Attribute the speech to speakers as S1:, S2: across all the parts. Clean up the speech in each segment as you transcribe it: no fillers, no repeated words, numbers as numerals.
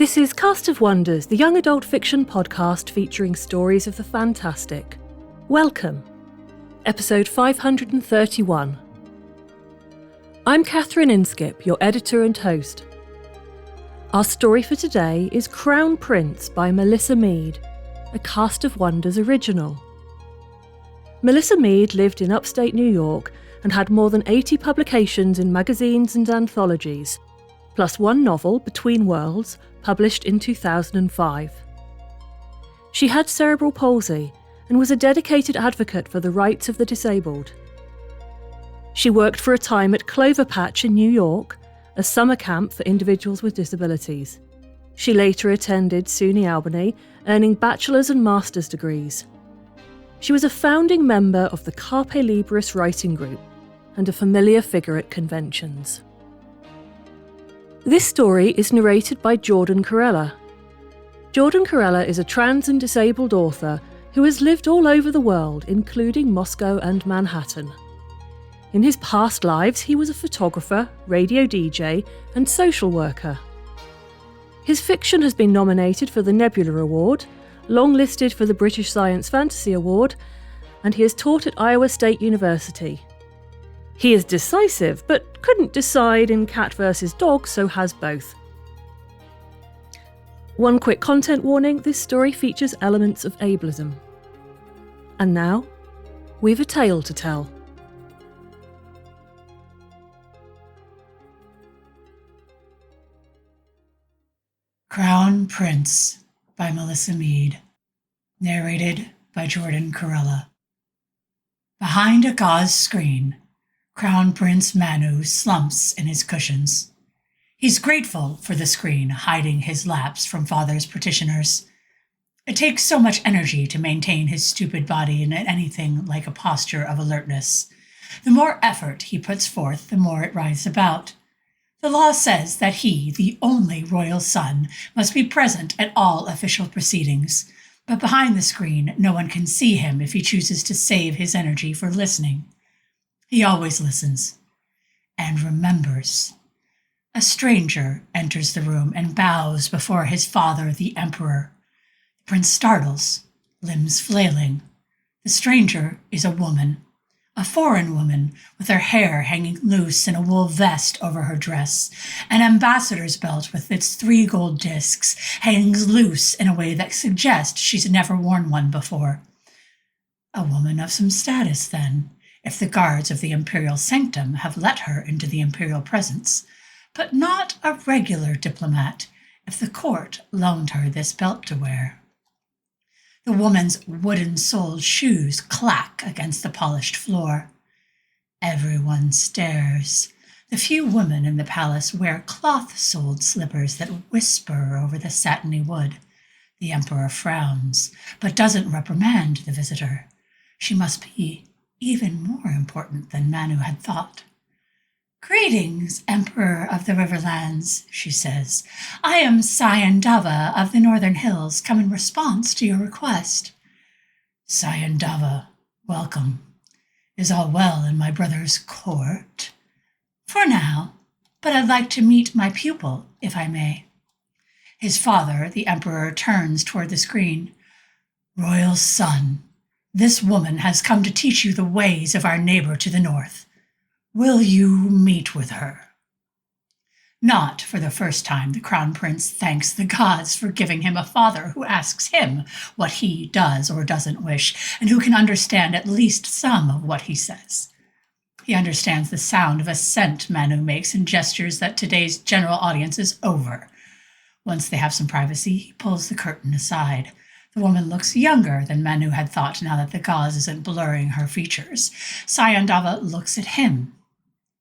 S1: This is Cast of Wonders, the young adult fiction podcast featuring stories of the fantastic. Welcome. Episode 531. I'm Catherine Inskip, your editor and host. Our story for today is Crown Prince by Melissa Mead, a Cast of Wonders original. Melissa Mead lived in upstate New York and had more than 80 publications in magazines and anthologies, plus one novel, Between Worlds, published in 2005. She had cerebral palsy and was a dedicated advocate for the rights of the disabled. She worked for a time at Clover Patch in New York, a summer camp for individuals with disabilities. She later attended SUNY Albany, earning bachelor's and master's degrees. She was a founding member of the Carpe Libris writing group and a familiar figure at conventions. This story is narrated by Jordan Corella. Jordan Corella is a trans and disabled author who has lived all over the world, including Moscow and Manhattan. In his past lives, he was a photographer, radio DJ, and social worker. His fiction has been nominated for the Nebula Award, longlisted for the British Science Fantasy Award, and he has taught at Iowa State University. He is decisive, but couldn't decide in Cat vs. Dog, so has both. One quick content warning, this story features elements of ableism. And now, we've a tale to tell.
S2: Crown Prince by Melissa Mead, narrated by Jordan Corella. Behind a gauze screen, Crown Prince Manu slumps in his cushions. He's grateful for the screen hiding his lapse from father's petitioners. It takes so much energy to maintain his stupid body in anything like a posture of alertness. The more effort he puts forth, the more it writhes about. The law says that he, the only royal son, must be present at all official proceedings, but behind the screen no one can see him if he chooses to save his energy for listening. He always listens and remembers. A stranger enters the room and bows before his father, the emperor. The prince startles, limbs flailing. The stranger is a woman, a foreign woman with her hair hanging loose in a wool vest over her dress. An ambassador's belt with its 3 gold discs hangs loose in a way that suggests she's never worn one before. A woman of some status, then, if the guards of the imperial sanctum have let her into the imperial presence, but not a regular diplomat if the court loaned her this belt to wear. The woman's wooden-soled shoes clack against the polished floor. Everyone stares. The few women in the palace wear cloth-soled slippers that whisper over the satiny wood. The emperor frowns, but doesn't reprimand the visitor. She must be even more important than Manu had thought. "Greetings, Emperor of the Riverlands," she says. "I am Sayandava of the Northern Hills, come in response to your request." "Sayandava, welcome. Is all well in my brother's court?" "For now, but I'd like to meet my pupil, if I may." His father, the emperor, turns toward the screen. "Royal son, this woman has come to teach you the ways of our neighbor to the north. Will you meet with her?" Not for the first time, the crown prince thanks the gods for giving him a father who asks him what he does or doesn't wish, and who can understand at least some of what he says. He understands the sound of assent Manu makes and gestures that today's general audience is over. Once they have some privacy, he pulls the curtain aside. The woman looks younger than Manu had thought now that the gauze isn't blurring her features. Sayandava looks at him,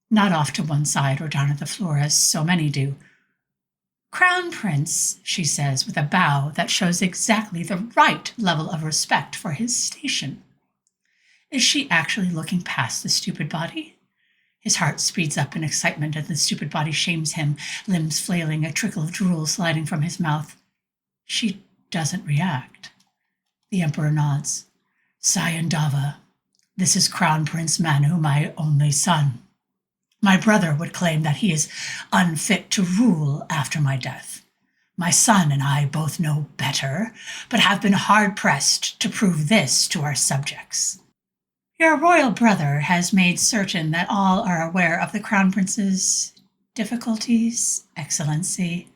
S2: not off to one side or down at the floor as so many do. "Crown Prince," she says with a bow that shows exactly the right level of respect for his station. Is she actually looking past the stupid body? His heart speeds up in excitement and the stupid body shames him, limbs flailing, a trickle of drool sliding from his mouth. She doesn't react. The emperor nods. "Sayandava, this is Crown Prince Manu, my only son. My brother would claim that he is unfit to rule after my death. My son and I both know better, but have been hard-pressed to prove this to our subjects. Your royal brother has made certain that all are aware of the Crown Prince's difficulties, Excellency.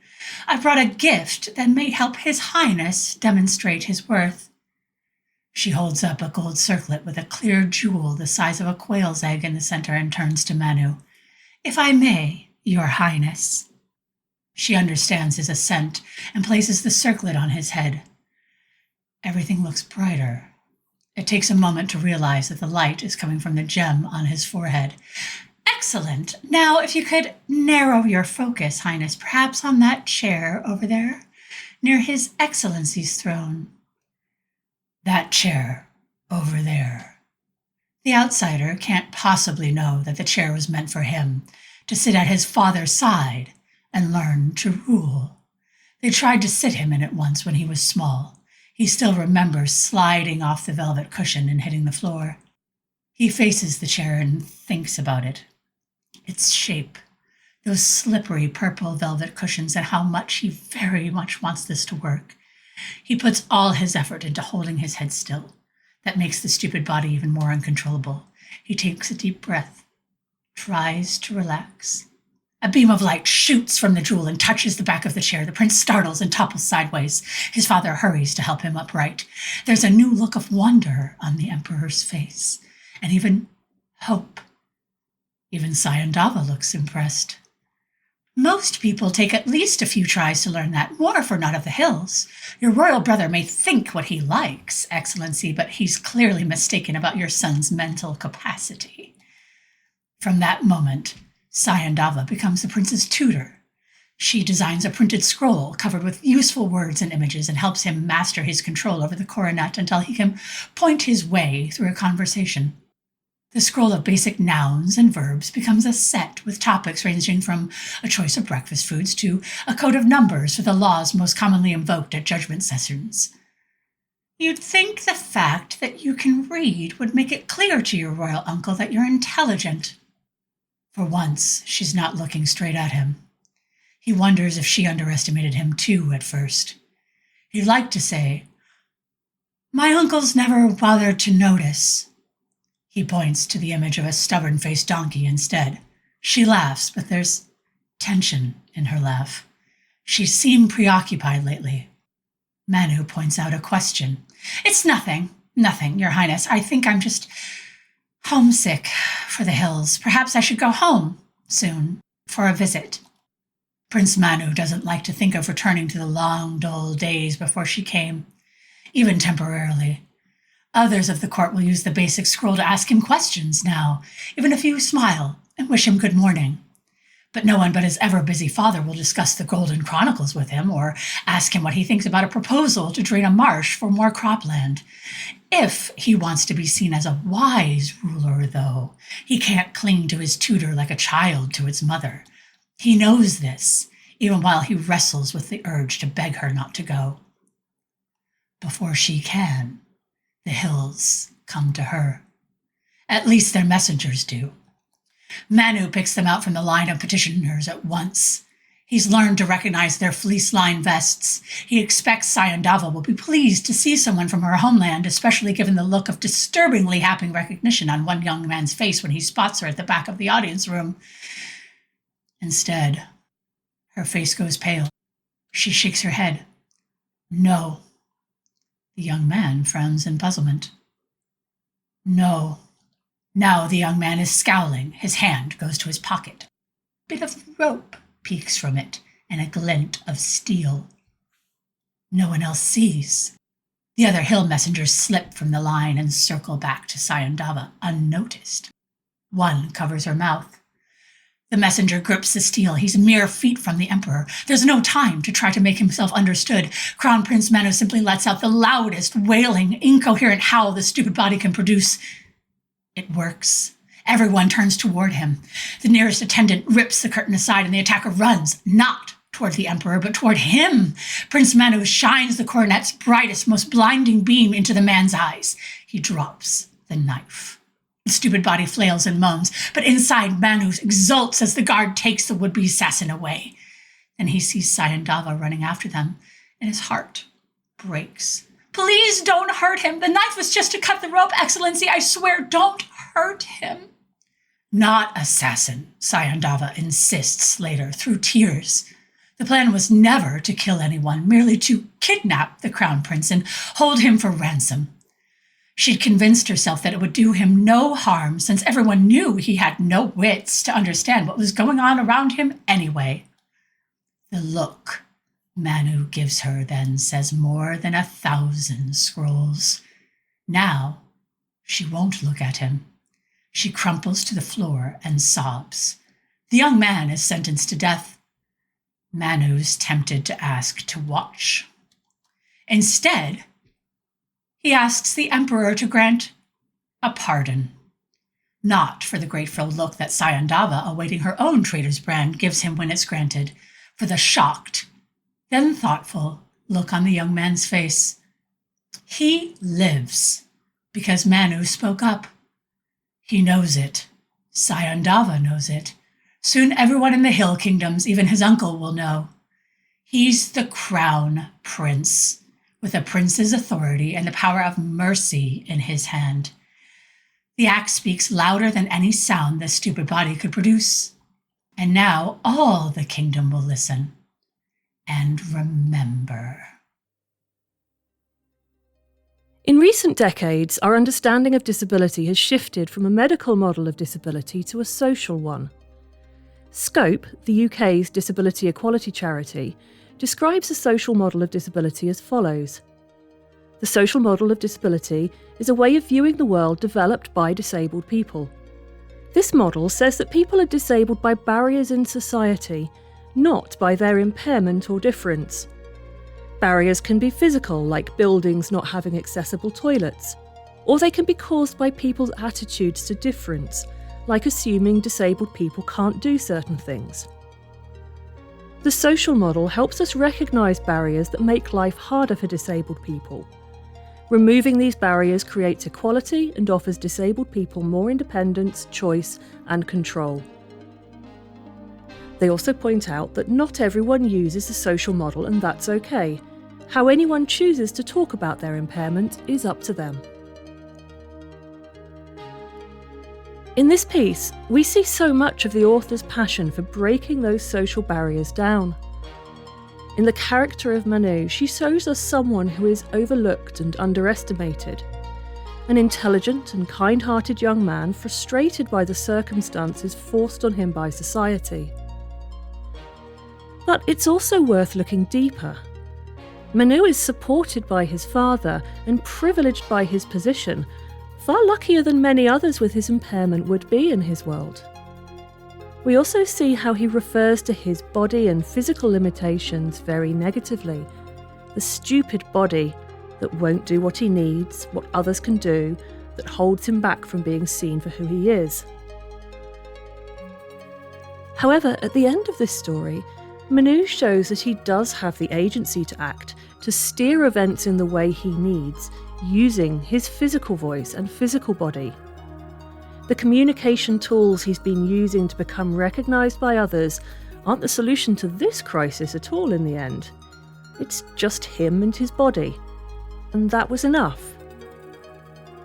S2: I brought a gift that may help His Highness demonstrate his worth. She holds up a gold circlet with a clear jewel the size of a quail's egg in the center and turns to Manu. If I may, Your Highness. She understands his assent and places the circlet on his head. Everything looks brighter. It takes a moment to realize that the light is coming from the gem on his forehead. Excellent. Now, if you could narrow your focus, Highness, perhaps on that chair over there, near His Excellency's throne. That chair over there. The outsider can't possibly know that the chair was meant for him, to sit at his father's side and learn to rule. They tried to sit him in it once when he was small. He still remembers sliding off the velvet cushion and hitting the floor. He faces the chair and thinks about it. Its shape, those slippery purple velvet cushions, and how much he very much wants this to work. He puts all his effort into holding his head still. That makes the stupid body even more uncontrollable. He takes a deep breath, tries to relax. A beam of light shoots from the jewel and touches the back of the chair. The prince startles and topples sideways. His father hurries to help him upright. There's a new look of wonder on the emperor's face, and even hope. Even Sayandava looks impressed. Most people take at least a few tries to learn that, more if we're not of the hills. Your royal brother may think what he likes, Excellency, but he's clearly mistaken about your son's mental capacity. From that moment, Sayandava becomes the prince's tutor. She designs a printed scroll covered with useful words and images and helps him master his control over the coronet until he can point his way through a conversation. The scroll of basic nouns and verbs becomes a set with topics ranging from a choice of breakfast foods to a code of numbers for the laws most commonly invoked at judgment sessions. You'd think the fact that you can read would make it clear to your royal uncle that you're intelligent. For once, she's not looking straight at him. He wonders if she underestimated him too at first. He'd like to say, "My uncle's never bothered to notice." He points to the image of a stubborn-faced donkey instead. She laughs, but there's tension in her laugh. She seemed preoccupied lately. Manu points out a question. "It's nothing, Your Highness. I think I'm just homesick for the hills. Perhaps I should go home soon for a visit." Prince Manu doesn't like to think of returning to the long, dull days before she came, even temporarily. Others of the court will use the basic scroll to ask him questions now. Even a few smile and wish him good morning. But no one but his ever-busy father will discuss the Golden Chronicles with him or ask him what he thinks about a proposal to drain a marsh for more cropland. If he wants to be seen as a wise ruler, though, he can't cling to his tutor like a child to its mother. He knows this, even while he wrestles with the urge to beg her not to go. Before she can, the hills come to her. At least their messengers do. Manu picks them out from the line of petitioners at once. He's learned to recognize their fleece-lined vests. He expects Sayandava will be pleased to see someone from her homeland, especially given the look of disturbingly happy recognition on one young man's face when he spots her at the back of the audience room. Instead, her face goes pale. She shakes her head. "No." The young man frowns in puzzlement. "No." Now the young man is scowling. His hand goes to his pocket. A bit of rope peeks from it, and a glint of steel. No one else sees. The other hill messengers slip from the line and circle back to Sayandava, unnoticed. One covers her mouth. The messenger grips the steel. He's mere feet from the emperor. There's no time to try to make himself understood. Crown Prince Manu simply lets out the loudest, wailing, incoherent howl the stupid body can produce. It works. Everyone turns toward him. The nearest attendant rips the curtain aside and the attacker runs, not toward the emperor, but toward him. Prince Manu shines the coronet's brightest, most blinding beam into the man's eyes. He drops the knife. The stupid body flails and moans, but inside Manu exults as the guard takes the would-be assassin away. and he sees Sayandava running after them, and his heart breaks. Please don't hurt him. The knife was just to cut the rope, Excellency. I swear, don't hurt him. Not assassin, Sayandava insists later through tears. The plan was never to kill anyone, merely to kidnap the Crown Prince and hold him for ransom. She'd convinced herself that it would do him no harm, since everyone knew he had no wits to understand what was going on around him anyway. The look Manu gives her then says more than 1,000 scrolls. Now, she won't look at him. She crumples to the floor and sobs. The young man is sentenced to death. Manu's tempted to ask to watch. Instead, he asks the emperor to grant a pardon. Not for the grateful look that Sayandava, awaiting her own traitor's brand, gives him when it's granted, for the shocked, then thoughtful look on the young man's face. He lives because Manu spoke up. He knows it. Sayandava knows it. Soon everyone in the Hill Kingdoms, even his uncle, will know. He's the Crown Prince, with a prince's authority and the power of mercy in his hand. The act speaks louder than any sound this stupid body could produce. And now all the kingdom will listen and remember.
S1: In recent decades, our understanding of disability has shifted from a medical model of disability to a social one. Scope, the UK's disability equality charity, describes a social model of disability as follows. The social model of disability is a way of viewing the world developed by disabled people. This model says that people are disabled by barriers in society, not by their impairment or difference. Barriers can be physical, like buildings not having accessible toilets, or they can be caused by people's attitudes to difference, like assuming disabled people can't do certain things. The social model helps us recognise barriers that make life harder for disabled people. Removing these barriers creates equality and offers disabled people more independence, choice, and control. They also point out that not everyone uses the social model, and that's okay. How anyone chooses to talk about their impairment is up to them. In this piece, we see so much of the author's passion for breaking those social barriers down. In the character of Manu, she shows us someone who is overlooked and underestimated. An intelligent and kind-hearted young man frustrated by the circumstances forced on him by society. But it's also worth looking deeper. Manu is supported by his father and privileged by his position, far luckier than many others with his impairment would be in his world. We also see how he refers to his body and physical limitations very negatively. The stupid body that won't do what he needs, what others can do, that holds him back from being seen for who he is. However, at the end of this story, Manu shows that he does have the agency to act, to steer events in the way he needs, using his physical voice and physical body. The communication tools he's been using to become recognised by others aren't the solution to this crisis at all in the end. It's just him and his body. And that was enough.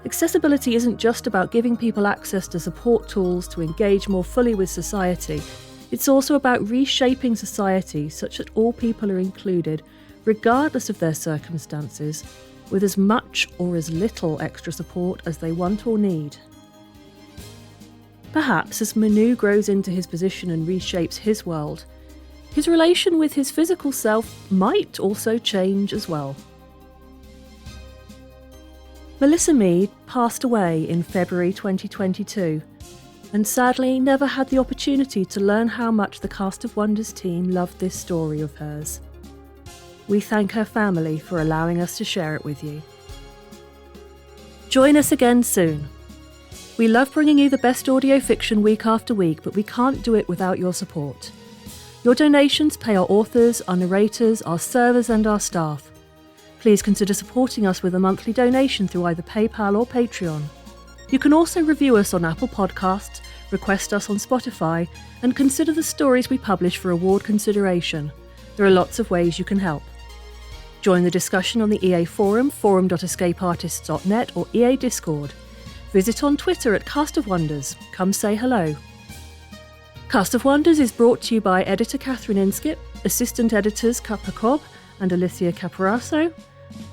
S1: Accessibility isn't just about giving people access to support tools to engage more fully with society. It's also about reshaping society such that all people are included, regardless of their circumstances, with as much or as little extra support as they want or need. Perhaps as Manu grows into his position and reshapes his world, his relation with his physical self might also change as well. Melissa Mead passed away in February 2022, and sadly never had the opportunity to learn how much the Cast of Wonders team loved this story of hers. We thank her family for allowing us to share it with you. Join us again soon. We love bringing you the best audio fiction week after week, but we can't do it without your support. Your donations pay our authors, our narrators, our servers and our staff. Please consider supporting us with a monthly donation through either PayPal or Patreon. You can also review us on Apple Podcasts, request us on Spotify, and consider the stories we publish for award consideration. There are lots of ways you can help. Join the discussion on the EA Forum, forum.escapeartists.net, or EA Discord. Visit on Twitter at Cast of Wonders. Come say hello. Cast of Wonders is brought to you by editor Catherine Inskip, assistant editors Kappa Cobb and Alicia Caparasso,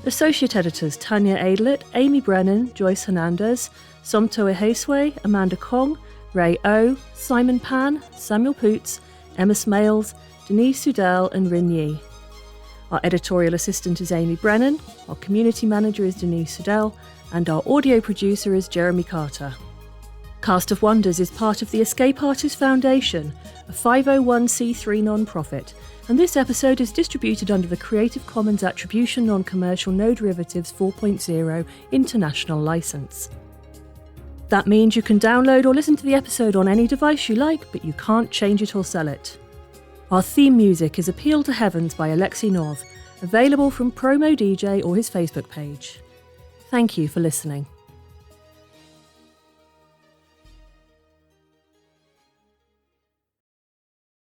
S1: associate editors Tanya Adelit, Amy Brennan, Joyce Hernandez, Somto Eheswe, Amanda Kong, Ray O, Simon Pan, Samuel Poots, Emma Smales, Denise Udell and Rin Yi. Our editorial assistant is Amy Brennan, our community manager is Denise Udell, and our audio producer is Jeremy Carter. Cast of Wonders is part of the Escape Artists Foundation, a 501c3 non-profit, and this episode is distributed under the Creative Commons Attribution Non-Commercial No Derivatives 4.0 International License. That means you can download or listen to the episode on any device you like, but you can't change it or sell it. Our theme music is Appeal to Heavens by Alexei Nov, available from Promo DJ or his Facebook page. Thank you for listening.